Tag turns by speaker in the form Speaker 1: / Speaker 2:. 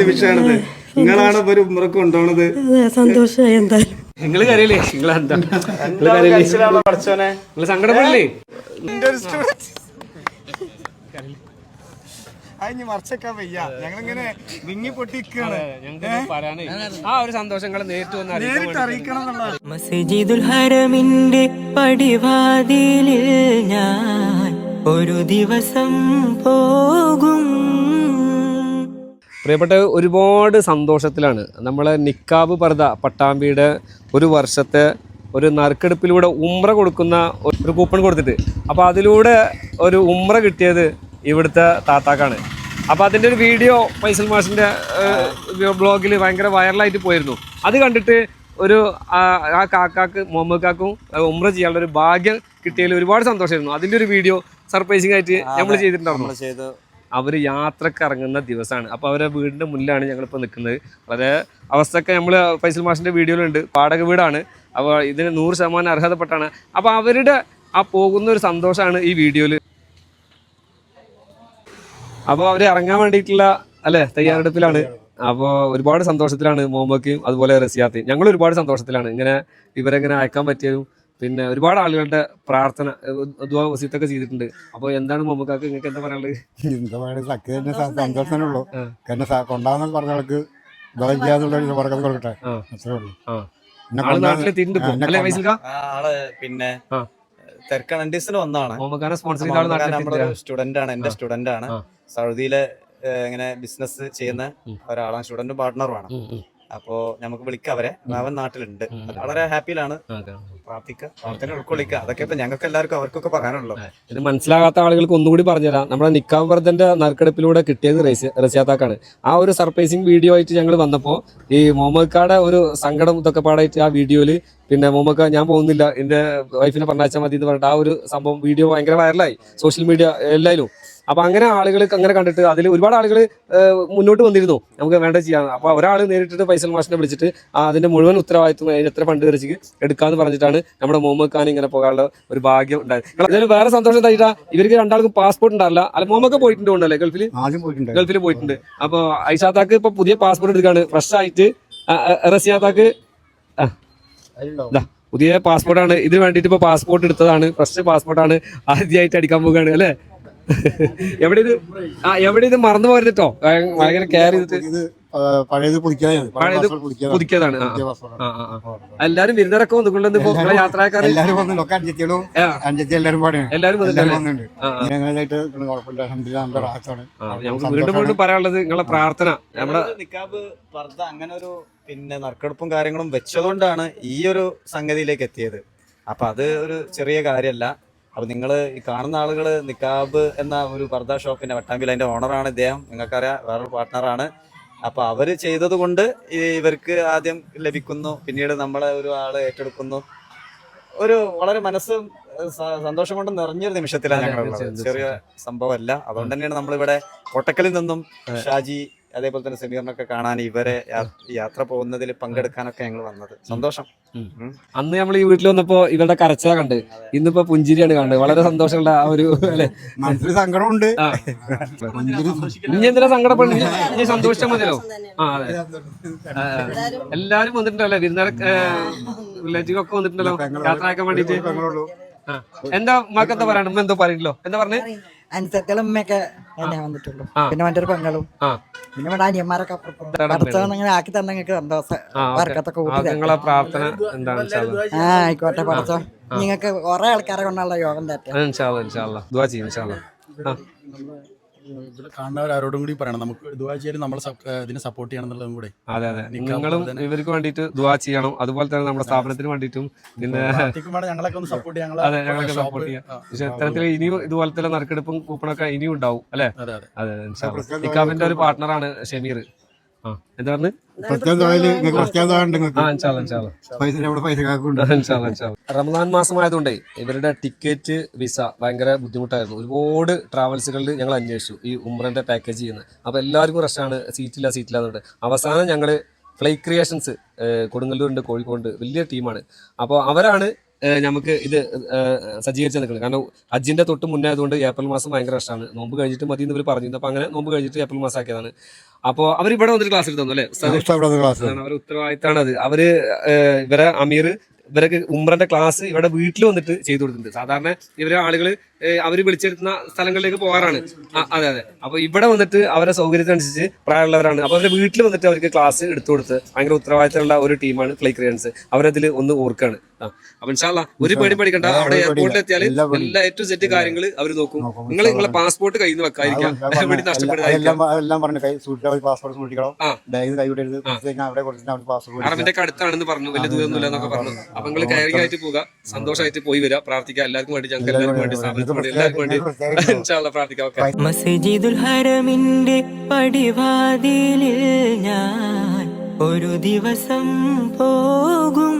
Speaker 1: നിമിഷമാണത്. നിങ്ങളാണ് ഇപ്പൊ ഒരു ഉമ്രക്ക് കൊണ്ടുപോണത്.
Speaker 2: സന്തോഷമായി. എന്തായാലും
Speaker 3: നിങ്ങള് കരയില്ലേ? നിങ്ങള് സങ്കടപ്പെടില്ലേ?
Speaker 1: മറച്ചേക്കാൻ വയ്യ, ഞങ്ങളിങ്ങനെ വിങ്ങി പൊട്ടിക്കാണ്.
Speaker 3: ആ ഒരു സന്തോഷങ്ങൾ നേരിട്ട് വന്ന്
Speaker 1: അറിയിക്കണം എന്നുള്ളത്.
Speaker 2: മസ്ജിദുൽ ഹറമിന്റെ പടിവാതിലിൽ ഞാൻ ഒരു ദിവസം പോകും.
Speaker 3: പ്രിയപ്പെട്ട ഒരുപാട് സന്തോഷത്തിലാണ് നമ്മളെ നിക്കാബ് പർദ പട്ടാമ്പിയുടെ ഒരു വർഷത്തെ ഒരു നറുക്കെടുപ്പിലൂടെ ഉംറ കൊടുക്കുന്ന ഒരു കൂപ്പൺ കൊടുത്തിട്ട്, അപ്പോൾ അതിലൂടെ ഒരു ഉംറ കിട്ടിയത് ഇവിടുത്തെ താത്താക്കാണ്. അപ്പോൾ അതിൻ്റെ ഒരു വീഡിയോ ഫൈസൽ മാഷിൻ്റെ ബ്ലോഗിൽ ഭയങ്കര വൈറലായിട്ട് പോയിരുന്നു. അത് കണ്ടിട്ട് ഒരു ആ കാക്കാക്ക് മുഹമ്മദ് കാക്കും ഉംറ ചെയ്യാനുള്ള ഒരു ഭാഗ്യം കിട്ടിയതിൽ ഒരുപാട് സന്തോഷമായിരുന്നു. അതിൻ്റെ ഒരു വീഡിയോ സർപ്രൈസിംഗ് ആയിട്ട് നമ്മൾ ചെയ്തിട്ടുണ്ടായിരുന്നു. അവർ യാത്രക്ക് ഇറങ്ങുന്ന ദിവസമാണ്. അപ്പോൾ അവരെ വീടിൻ്റെ മുന്നിലാണ് ഞങ്ങളിപ്പോൾ നിൽക്കുന്നത്. വളരെ അവസ്ഥയൊക്കെ നമ്മൾ ഫൈസൽ മാഷിൻ്റെ വീഡിയോയിലുണ്ട്. വാടക വീടാണ്. അപ്പോൾ ഇതിന് 100% അർഹതപ്പെട്ടാണ്. അപ്പോൾ അവരുടെ ആ പോകുന്ന ഒരു സന്തോഷമാണ് ഈ വീഡിയോയിൽ. അപ്പോൾ അവർ ഇറങ്ങാൻ വേണ്ടിയിട്ടുള്ള തയ്യാറെടുപ്പിലാണ്. അപ്പോൾ ഒരുപാട് സന്തോഷത്തിലാണ് മുഹമ്മദ് അതുപോലെ റസിയാത്ത്. ഞങ്ങൾ ഒരുപാട് സന്തോഷത്തിലാണ് ഇങ്ങനെ ഇവരെങ്ങനെ അയക്കാൻ പറ്റിയതും. പിന്നെ ഒരുപാട് ആളുകളുടെ പ്രാർത്ഥന ദുആ വസീയത്തൊക്കെ ചെയ്തിട്ടുണ്ട്. അപ്പോൾ എന്താണ് മുഹമ്മദ് നിങ്ങൾക്ക് എന്താ പറയാനുള്ളത്?
Speaker 4: സന്തോഷമേ കാരണം കൊണ്ടാന്ന് പറഞ്ഞ ആൾക്ക് കൊടുക്കട്ടെ.
Speaker 1: പിന്നെ തെർക്കണൻഡീസിന് വന്നതാണ്. സ്റ്റുഡന്റ് ആണ്, എന്റെ സ്റ്റുഡന്റ് ആണ്. സൗദിയിലെ ഇങ്ങനെ ബിസിനസ് ചെയ്യുന്ന ഒരാളാണ്, സ്റ്റുഡന്റും പാർട്ട്ണറുമാണ്. അപ്പോ നമുക്ക് വിളിക്കാം അവരെ. അവൻ നാട്ടിലുണ്ട്, വളരെ ഹാപ്പിയിലാണ്. പ്രാർത്ഥന ഉൾക്കൊള്ളിക്കുക, അതൊക്കെ ഇപ്പൊ ഞങ്ങൾക്ക് എല്ലാവർക്കും അവർക്കൊക്കെ പറയാനുള്ളൂ.
Speaker 3: ഇത് മനസ്സിലാകാത്ത ആളുകൾക്ക് ഒന്നുകൂടി പറഞ്ഞുതരാം. നമ്മുടെ നിക്കാബ് പർദന്റെ നറുക്കെടുപ്പിലൂടെ കിട്ടിയത് റസിയാത്താക്കാണ്. ആ ഒരു സർപ്രൈസിങ് വീഡിയോ ആയിട്ട് ഞങ്ങൾ വന്നപ്പോൾ ഈ മുഹമ്മദ് ഒരു സങ്കടം ഇതൊക്കെ പാടായിട്ട് ആ വീഡിയോയില് പിന്നെ മുഹമ്മദ് ഞാൻ പോകുന്നില്ല, എന്റെ വൈഫിനെ പറഞ്ഞാൽ മതി എന്ന് പറഞ്ഞിട്ട് ആ ഒരു സംഭവം വീഡിയോ ഭയങ്കര വൈറലായി സോഷ്യൽ മീഡിയ എല്ലാവരും. അപ്പൊ അങ്ങനെ ആളുകൾ അങ്ങനെ കണ്ടിട്ട് അതിൽ ഒരുപാട് ആളുകൾ മുന്നോട്ട് വന്നിരുന്നു നമുക്ക് വേണ്ട ചെയ്യാൻ. അപ്പൊ ഒരാൾ നേരിട്ടിട്ട് ഫൈസൽ മാഷിനെ വിളിച്ചിട്ട് അതിന്റെ മുഴുവൻ ഉത്തരവാദിത്വം എത്ര ഫണ്ട് തിരിച്ച് എടുക്കാന്ന് പറഞ്ഞിട്ടാണ് നമ്മുടെ മുഹമ്മദ് ഖാൻ ഇങ്ങനെ പോകാനുള്ള ഒരു ഭാഗ്യം ഉണ്ടായത്. ഇതിൽ വേറെ സന്തോഷം എന്തായിട്ടാ, ഇവർക്ക് രണ്ടാൾക്കും പാസ്പോർട്ട് ഉണ്ടാവില്ല. അല്ല മുഹമ്മദ് പോയിട്ടുണ്ട് കൊണ്ടല്ലേ ഗൾഫിൽ പോയിട്ടുണ്ട്. അപ്പൊ ഐഷാത്താക്ക് ഇപ്പൊ പുതിയ പാസ്പോർട്ട് എടുക്കാണ് ഫ്രഷ് ആയിട്ട്. റസിയാത്താക്ക് പുതിയ പാസ്പോർട്ടാണ്. ഇതിന് വേണ്ടിയിട്ട് ഇപ്പൊ പാസ്പോർട്ട് എടുത്തതാണ്, ഫ്രഷ് പാസ്പോർട്ടാണ്. ആദ്യമായിട്ട് അടിക്കാൻ പോകുകയാണ് അല്ലേ? എവിടെ ഇത് മറന്നു പോരുന്നിട്ടോ, ഭയങ്കര കെയർ ചെയ്തിട്ട് പുതുക്കിയതാണ്. എല്ലാരും വിരുന്നരൊക്കെ വന്നിട്ടുണ്ടെന്ന് ഇപ്പൊ യാത്രക്കാർ എല്ലാരും വീണ്ടും വീണ്ടും പറയാനുള്ളത് നിങ്ങളെ പ്രാർത്ഥന. നമ്മുടെ
Speaker 1: നിക്കാബ് പർദ അങ്ങനെ ഒരു പിന്നെ നറുക്കെടുപ്പും കാര്യങ്ങളും വെച്ചതുകൊണ്ടാണ് ഈ ഒരു സംഗതിയിലേക്ക് എത്തിയത്. അപ്പൊ അത് ഒരു ചെറിയ കാര്യമല്ല. അപ്പൊ നിങ്ങൾ ഈ കാണുന്ന ആളുകള് നിക്കാബ് എന്ന ഒരു പർദ ഷോപ്പിന്റെ വട്ടാമ്പിൽ അതിന്റെ ഓണറാണ് ഇദ്ദേഹം, നിങ്ങൾക്കറിയാം, വേറൊരു പാർട്ട്ണറാണ്. അപ്പൊ അവര് ചെയ്തത് കൊണ്ട് ഇവർക്ക് ആദ്യം ലഭിക്കുന്നു, പിന്നീട് നമ്മളെ ഒരു ആള് ഏറ്റെടുക്കുന്നു. ഒരു വളരെ മനസ്സ് സന്തോഷം കൊണ്ട് നിറഞ്ഞൊരു നിമിഷത്തിലാണ് ഞങ്ങളുള്ളത്. ചെറിയ സംഭവമല്ല. അതുകൊണ്ട് തന്നെയാണ് നമ്മളിവിടെ കോട്ടക്കലിൽ നിന്നും ഷാജി അതേപോലെ തന്നെ സെമീറിനൊക്കെ കാണാൻ, ഇവരെ യാത്ര പോകുന്നതിൽ പങ്കെടുക്കാനൊക്കെ ഞങ്ങൾ വന്നത്. സന്തോഷം.
Speaker 3: അന്ന് നമ്മൾ ഈ വീട്ടിൽ വന്നപ്പോ ഇവരുടെ കരച്ചില കണ്ട്, ഇന്നിപ്പോ പുഞ്ചിരിയാണ് കണ്ടത്. വളരെ സന്തോഷമുള്ള ആ ഒരു
Speaker 4: മനസ്സിൽ സങ്കടമുണ്ട്.
Speaker 3: ഇനി എന്തിനാ സങ്കടപ്പെടുന്നു, ഇനി സന്തോഷിച്ചാൽ മതിയല്ലോ. അതെ, എല്ലാരും വന്നിട്ടുണ്ടല്ലോ, റിലേറ്റീവ് ഒക്കെ വന്നിട്ടുണ്ടല്ലോ യാത്ര ആക്കാൻ വേണ്ടിട്ട്. എന്താ മക്കെന്താ പറയാണ്ട്, എന്തോ പറയണ്ടല്ലോ, എന്താ പറഞ്ഞേ?
Speaker 5: അനുസരിച്ചുള്ള ഉമ്മയൊക്കെ എന്നെ വന്നിട്ടുള്ളൂ, പിന്നെ മറ്റൊരു പെങ്ങളും, പിന്നെ ഇവിടെ അനിയന്മാരൊക്കെ ഇങ്ങനെ ആക്കി തന്നെ നിങ്ങൾക്ക് സന്തോഷം. വർക്കത്തൊക്കെ
Speaker 3: പ്രാർത്ഥന എന്താണ്?
Speaker 5: ആയിക്കോട്ടെ, പഠിച്ചോ. നിങ്ങൾക്ക് കുറെ ആൾക്കാരെ കൊണ്ടുള്ള യോഗം തരാം.
Speaker 6: കാണുന്നവരാരോടും കൂടി പറയണം, നമുക്ക് ദുആ ചെയ്യലും നമ്മളെ ഇതിനെ സപ്പോർട്ട് ചെയ്യണം എന്നുള്ളതും കൂടെ.
Speaker 3: അതെ, നിങ്ങളും ഇവർക്ക് വേണ്ടിയിട്ട് ദുആ ചെയ്യണം. അതുപോലെ തന്നെ നമ്മുടെ സ്ഥാപനത്തിന് വേണ്ടിയിട്ടും പിന്നെ
Speaker 6: ഞങ്ങളൊക്കെ ഒന്ന് സപ്പോർട്ട് ചെയ്യാം.
Speaker 3: അതെ, ഞങ്ങളൊക്കെ സപ്പോർട്ട് ചെയ്യാം. പക്ഷെ ഇത്തരത്തിൽ ഇനിയും ഇതുപോലത്തെ നറുക്കെടുപ്പും കൂപ്പണൊക്കെ ഇനിയും ഉണ്ടാവും അല്ലെ? അതെ, നിക്കാബിന്റെ ഒരു പാർട്ട്ണറാണ് ഷമീർ. റമദാൻ മാസമായതുകൊണ്ടേ ഇവരുടെ ടിക്കറ്റ് വിസ ഭയങ്കര ബുദ്ധിമുട്ടായിരുന്നു. ഒരുപാട് ട്രാവൽസുകളിൽ ഞങ്ങൾ അന്വേഷിച്ചു ഈ ഉംറന്റെ പാക്കേജ് ചെയ്യുന്നത്. അപ്പൊ എല്ലാവർക്കും റഷാണ്, സീറ്റില്ല എന്നുണ്ട്. അവസാനം ഞങ്ങള് ഫ്ലൈ ക്രിയേഷൻസ് കൊടുങ്ങല്ലൂരുണ്ട്, കോഴിക്കോട്, വലിയ ടീമാണ്. അപ്പോൾ അവരാണ് നമുക്ക് ഇത് സജ്ജീകരിച്ച് നിൽക്കുന്നത്. കാരണം ഹജ്ജിന്റെ തൊട്ട് മുന്നേ ആയതുകൊണ്ട് ഏപ്രിൽ മാസം ഭയങ്കര രസമാണ്. നോമ്പ് കഴിഞ്ഞിട്ട് മതി എന്ന് ഇവർ പറഞ്ഞിരുന്നു. അപ്പൊ അങ്ങനെ നോമ്പ് കഴിഞ്ഞിട്ട് ഏപ്രിൽ മാസം ആക്കിയതാണ്. അപ്പോൾ അവർ ഇവിടെ വന്നിട്ട് ക്ലാസ് എടുത്തു അല്ലേ? അവരുടെ ഉത്തരവാദിത്തമാണ് അത്. അവര് ഇവരെ അമീർ ഇവരൊക്കെ ഉംറന്റെ ക്ലാസ് ഇവിടെ വീട്ടിൽ വന്നിട്ട് ചെയ്തു കൊടുക്കുന്നുണ്ട്. സാധാരണ ഇവരെ ആളുകള് അവര് വിളിച്ചെടുക്കുന്ന സ്ഥലങ്ങളിലേക്ക് പോകാറാണ്. അതെ അതെ. അപ്പൊ ഇവിടെ വന്നിട്ട് അവരെ സൗകര്യത്തിനനുസരിച്ച് പ്രായമുള്ളവരാണ്. അപ്പൊ അവരുടെ വീട്ടിൽ വന്നിട്ട് അവർക്ക് ക്ലാസ് എടുത്തു കൊടുത്ത് ഭയങ്കര ഉത്തരവാദിത്തമുള്ള ഒരു ടീമാണ് ഫ്ലൈ ക്രിയൻസ്. അവരതിൽ ഒന്ന് ഓർക്കാണ്. അപ്പൊ ഇൻഷാല്ലാ ഒരു പേടി പഠിക്കണ്ട. അവിടെ എയർപോർട്ടിൽ എത്തിയാൽ എല്ലാ ഏറ്റവും സെറ്റ് കാര്യങ്ങൾ അവർ നോക്കും. നിങ്ങളെ പാസ്പോർട്ട് കയ്യിൽ നിന്ന് വെക്കാതിരിക്കാം, വേണ്ടി നഷ്ടപ്പെടുക. അറബിന്റെ അടുത്താണെന്ന് പറഞ്ഞു, വലിയ ദൂരമൊന്നുമില്ല എന്നൊക്കെ പറഞ്ഞു. അപ്പൊ നിങ്ങൾ കെയറിംഗ് ആയിട്ട് പോവുക, സന്തോഷമായിട്ട് പോയി വരിക, പ്രാർത്ഥിക്കുക. എല്ലാവർക്കും വേണ്ടി, ഞങ്ങൾക്ക് എല്ലാവർക്കും വേണ്ടി, സ്ഥാപനത്തിന് വേണ്ടി, എല്ലാവർക്കും വേണ്ടി ഇൻഷാല്ലാ പ്രാർത്ഥിക്കാം.
Speaker 2: മസ്ജിദുൽ ഹറമിന്റെ പടിവാതിലിൽ ഞാൻ ഒരു ദിവസം പോകും.